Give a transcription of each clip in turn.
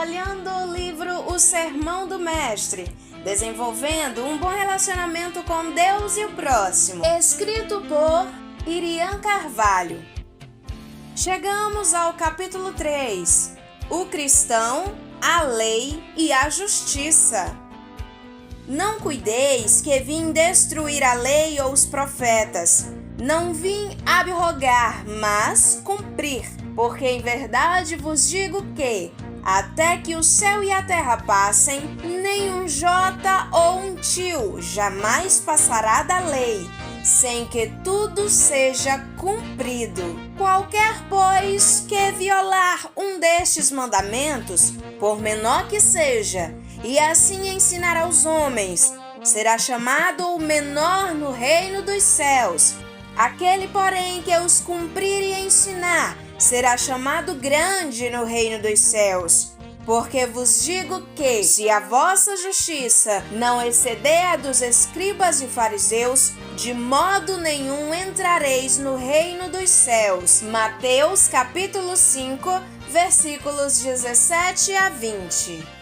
trabalhando o livro O Sermão do Mestre, desenvolvendo um bom relacionamento com Deus e o próximo, escrito por Irian Carvalho. Chegamos ao capítulo 3, o cristão, a lei e a justiça. Não cuideis que vim destruir a lei ou os profetas. Não vim abrogar, mas cumprir. Porque em verdade vos digo que, até que o céu e a terra passem, nem um jota ou um tio jamais passará da lei, sem que tudo seja cumprido. Qualquer, pois, que violar um destes mandamentos, por menor que seja, e assim ensinar aos homens, será chamado o menor no reino dos céus. Aquele, porém, que os cumprir e ensinar, será chamado grande no reino dos céus. Porque vos digo que, se a vossa justiça não exceder a dos escribas e fariseus, de modo nenhum entrareis no reino dos céus. Mateus capítulo 5, versículos 17 a 20.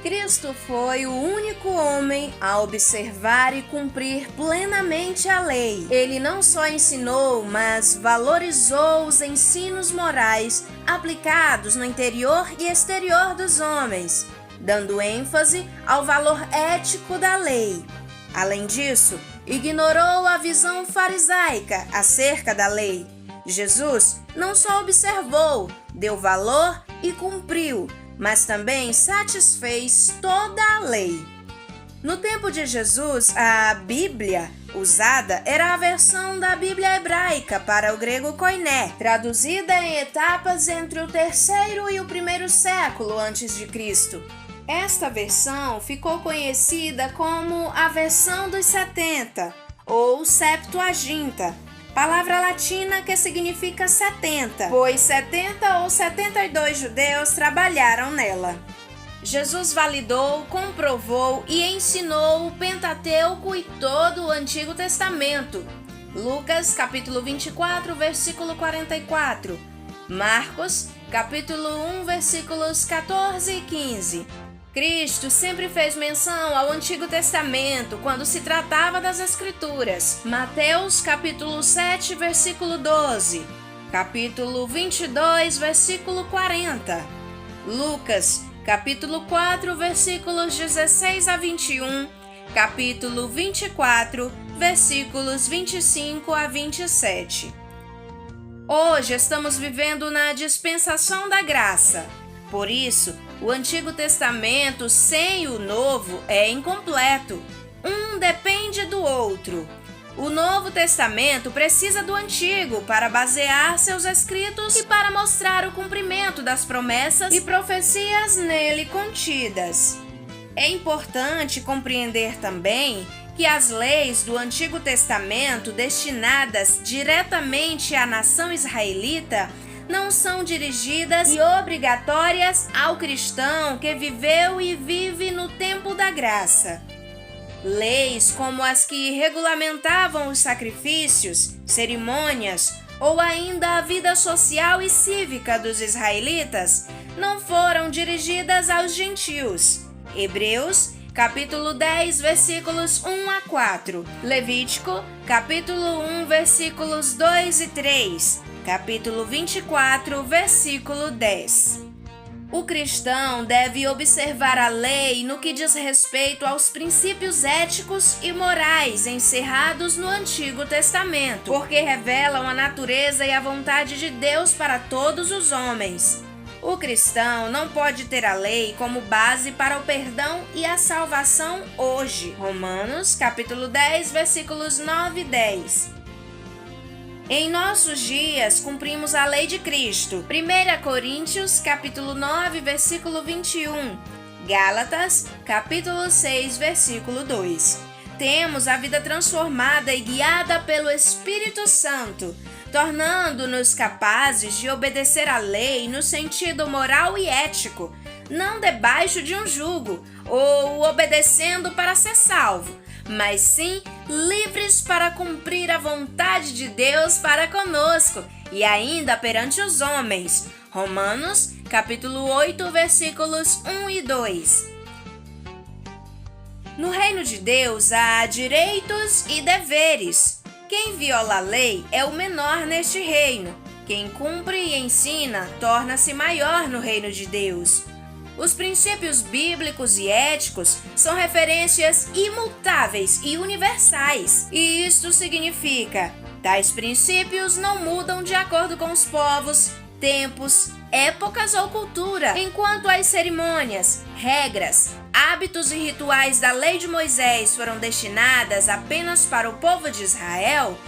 Cristo foi o único homem a observar e cumprir plenamente a lei. Ele não só ensinou, mas valorizou os ensinos morais aplicados no interior e exterior dos homens, dando ênfase ao valor ético da lei. Além disso, ignorou a visão farisaica acerca da lei. Jesus não só observou, deu valor e cumpriu, mas também satisfez toda a lei. No tempo de Jesus, a Bíblia usada era a versão da Bíblia hebraica para o grego koiné, traduzida em etapas entre o 3º e o 1º século a.C. Esta versão ficou conhecida como a versão dos 70, ou Septuaginta, palavra latina que significa 70, pois 70 ou 72 judeus trabalharam nela. Jesus validou, comprovou e ensinou o Pentateuco e todo o Antigo Testamento. Lucas, capítulo 24, versículo 44. Marcos, capítulo 1, versículos 14 e 15. Cristo sempre fez menção ao Antigo Testamento quando se tratava das Escrituras. Mateus, capítulo 7, versículo 12. Capítulo 22, versículo 40. Lucas, capítulo 4, versículos 16 a 21. Capítulo 24, versículos 25 a 27. Hoje estamos vivendo na dispensação da graça. Por isso, o Antigo Testamento sem o Novo é incompleto. Um depende do outro. O Novo Testamento precisa do Antigo para basear seus escritos e para mostrar o cumprimento das promessas e profecias nele contidas. É importante compreender também que as leis do Antigo Testamento destinadas diretamente à nação israelita não são dirigidas e obrigatórias ao cristão que viveu e vive no tempo da graça. Leis como as que regulamentavam os sacrifícios, cerimônias ou ainda a vida social e cívica dos israelitas não foram dirigidas aos gentios. Hebreus, capítulo 10, versículos 1 a 4. Levítico, capítulo 1, versículos 2 e 3. Capítulo 24, versículo 10. O cristão deve observar a lei no que diz respeito aos princípios éticos e morais encerrados no Antigo Testamento, porque revelam a natureza e a vontade de Deus para todos os homens. O cristão não pode ter a lei como base para o perdão e a salvação hoje. Romanos, capítulo 10, versículos 9 e 10. Em nossos dias, cumprimos a lei de Cristo. 1 Coríntios, capítulo 9, versículo 21. Gálatas, capítulo 6, versículo 2. Temos a vida transformada e guiada pelo Espírito Santo, tornando-nos capazes de obedecer à lei no sentido moral e ético, não debaixo de um jugo ou obedecendo para ser salvo, mas sim livres para cumprir a vontade de Deus para conosco e ainda perante os homens, Romanos, capítulo 8, versículos 1 e 2. No reino de Deus há direitos e deveres. Quem viola a lei é o menor neste reino. Quem cumpre e ensina torna-se maior no reino de Deus. Os princípios bíblicos e éticos são referências imutáveis e universais. E isto significa: tais princípios não mudam de acordo com os povos, tempos, épocas ou cultura. Enquanto as cerimônias, regras, hábitos e rituais da lei de Moisés foram destinadas apenas para o povo de Israel,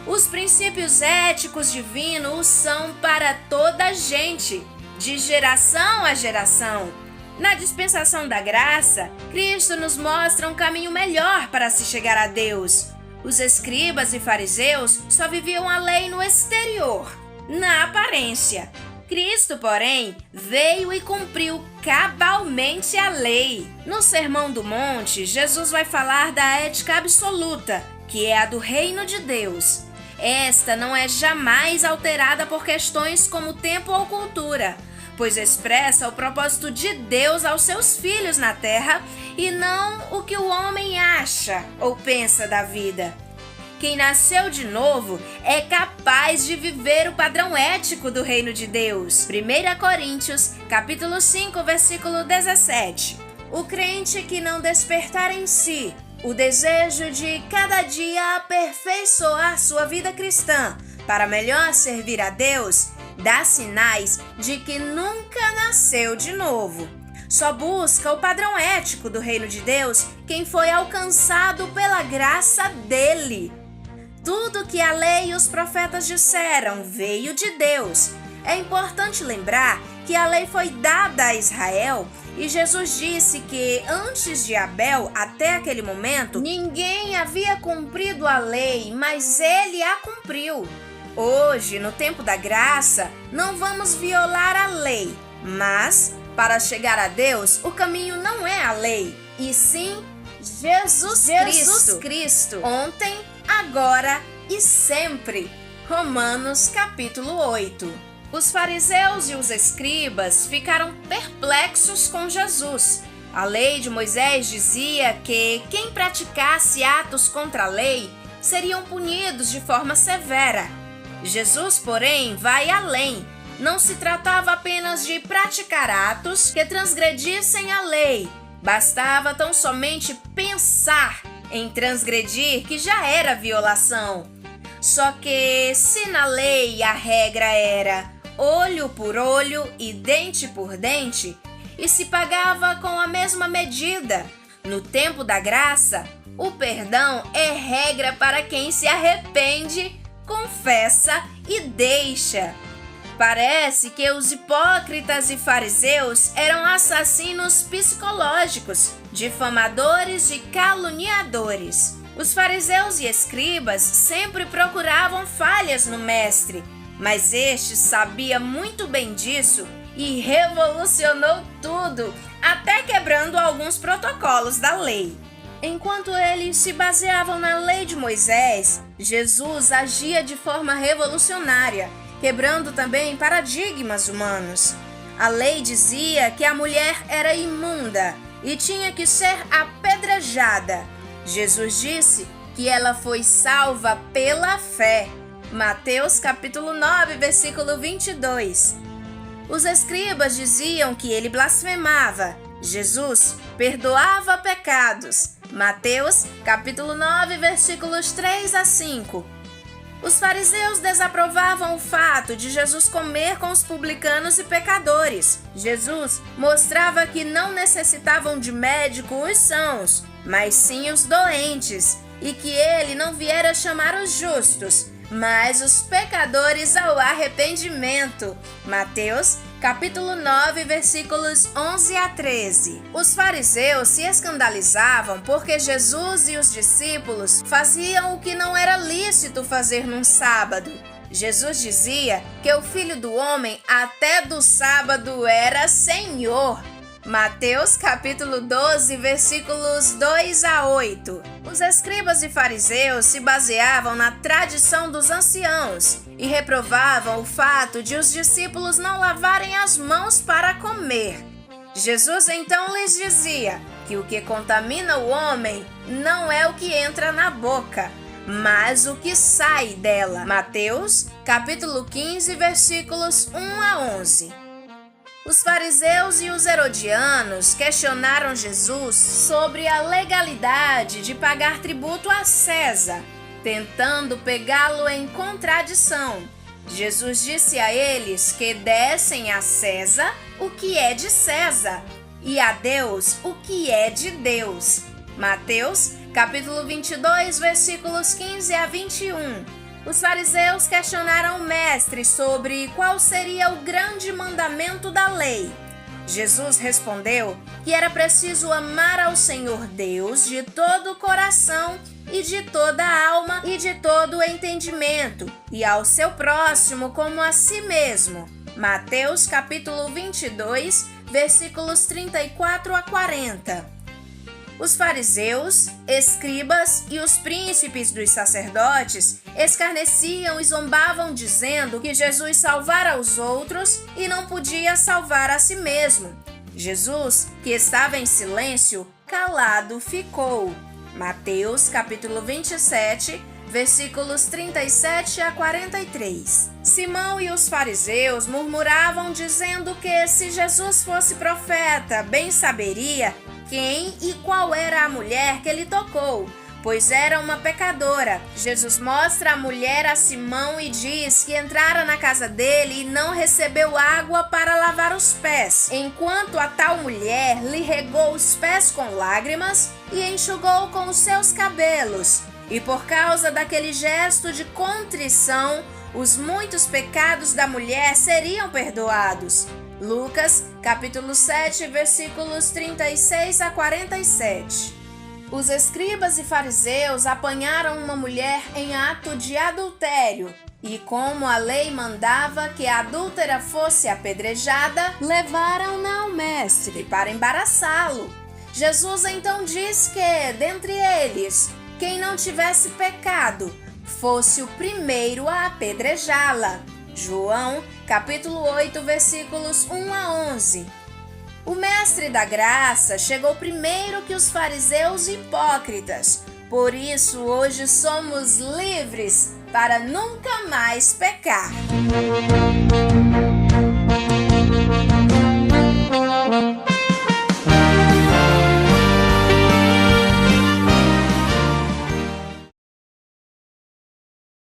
os princípios éticos divinos são para toda a gente, de geração a geração. Na dispensação da graça, Cristo nos mostra um caminho melhor para se chegar a Deus. Os escribas e fariseus só viviam a lei no exterior, na aparência. Cristo, porém, veio e cumpriu cabalmente a lei. No Sermão do Monte, Jesus vai falar da ética absoluta, que é a do reino de Deus. Esta não é jamais alterada por questões como tempo ou cultura, pois expressa o propósito de Deus aos seus filhos na terra e não o que o homem acha ou pensa da vida. Quem nasceu de novo é capaz de viver o padrão ético do reino de Deus. 1 Coríntios, capítulo 5, versículo 17. O crente que não despertar em si o desejo de cada dia aperfeiçoar sua vida cristã para melhor servir a Deus, dá sinais de que nunca nasceu de novo. Só busca o padrão ético do reino de Deus quem foi alcançado pela graça dele. Tudo que a lei e os profetas disseram veio de Deus. É importante lembrar que a lei foi dada a Israel e Jesus disse que antes de Abel, até aquele momento, ninguém havia cumprido a lei, mas ele a cumpriu. Hoje, no tempo da graça, não vamos violar a lei, mas para chegar a Deus, o caminho não é a lei, e sim Jesus Cristo, ontem, agora e sempre. Romanos capítulo 8. Os fariseus e os escribas ficaram perplexos com Jesus. A lei de Moisés dizia que quem praticasse atos contra a lei seriam punidos de forma severa. Jesus, porém, vai além. Não se tratava apenas de praticar atos que transgredissem a lei. Bastava tão somente pensar em transgredir que já era violação. Só que se na lei a regra era olho por olho e dente por dente, e se pagava com a mesma medida, no tempo da graça, o perdão é regra para quem se arrepende, confessa e deixa. Parece que os hipócritas e fariseus eram assassinos psicológicos, difamadores e caluniadores. Os fariseus e escribas sempre procuravam falhas no mestre, mas este sabia muito bem disso e revolucionou tudo, até quebrando alguns protocolos da lei. Enquanto eles se baseavam na lei de Moisés, Jesus agia de forma revolucionária, quebrando também paradigmas humanos. A lei dizia que a mulher era imunda e tinha que ser apedrejada. Jesus disse que ela foi salva pela fé. Mateus capítulo 9, versículo 22. Os escribas diziam que ele blasfemava. Jesus perdoava pecados. Mateus capítulo 9, versículos 3 a 5. Os fariseus desaprovavam o fato de Jesus comer com os publicanos e pecadores. Jesus mostrava que não necessitavam de médico os sãos, mas sim os doentes, e que ele não viera chamar os justos, mas os pecadores ao arrependimento. Mateus capítulo 9, versículos 11 a 13. Os fariseus se escandalizavam porque Jesus e os discípulos faziam o que não era lícito fazer num sábado. Jesus dizia que o Filho do Homem até do sábado era Senhor. Mateus capítulo 12, versículos 2 a 8. Os escribas e fariseus se baseavam na tradição dos anciãos e reprovavam o fato de os discípulos não lavarem as mãos para comer. Jesus então lhes dizia que o que contamina o homem não é o que entra na boca, mas o que sai dela. Mateus capítulo 15, versículos 1 a 11. Os fariseus e os herodianos questionaram Jesus sobre a legalidade de pagar tributo a César, tentando pegá-lo em contradição. Jesus disse a eles que dessem a César o que é de César e a Deus o que é de Deus. Mateus capítulo 22, versículos 15 a 21. Os fariseus questionaram o mestre sobre qual seria o grande mandamento da lei. Jesus respondeu que era preciso amar ao Senhor Deus de todo o coração e de toda a alma e de todo o entendimento, e ao seu próximo como a si mesmo. Mateus capítulo 22, versículos 34 a 40. Os fariseus, escribas e os príncipes dos sacerdotes escarneciam e zombavam dizendo que Jesus salvara os outros e não podia salvar a si mesmo. Jesus, que estava em silêncio, calado ficou. Mateus capítulo 27, versículos 37 a 43. Simão e os fariseus murmuravam dizendo que se Jesus fosse profeta, bem saberia quem e qual era a mulher que ele tocou, pois era uma pecadora. Jesus mostra a mulher a Simão e diz que entrara na casa dele e não recebeu água para lavar os pés, enquanto a tal mulher lhe regou os pés com lágrimas e enxugou com os seus cabelos. E por causa daquele gesto de contrição, os muitos pecados da mulher seriam perdoados. Lucas, capítulo 7, versículos 36 a 47. Os escribas e fariseus apanharam uma mulher em ato de adultério e, como a lei mandava que a adúltera fosse apedrejada, levaram-na ao mestre para embaraçá-lo. Jesus então diz que, dentre eles, quem não tivesse pecado, fosse o primeiro a apedrejá-la. João, capítulo 8, versículos 1 a 11. O mestre da graça chegou primeiro que os fariseus hipócritas. Por isso, hoje somos livres para nunca mais pecar.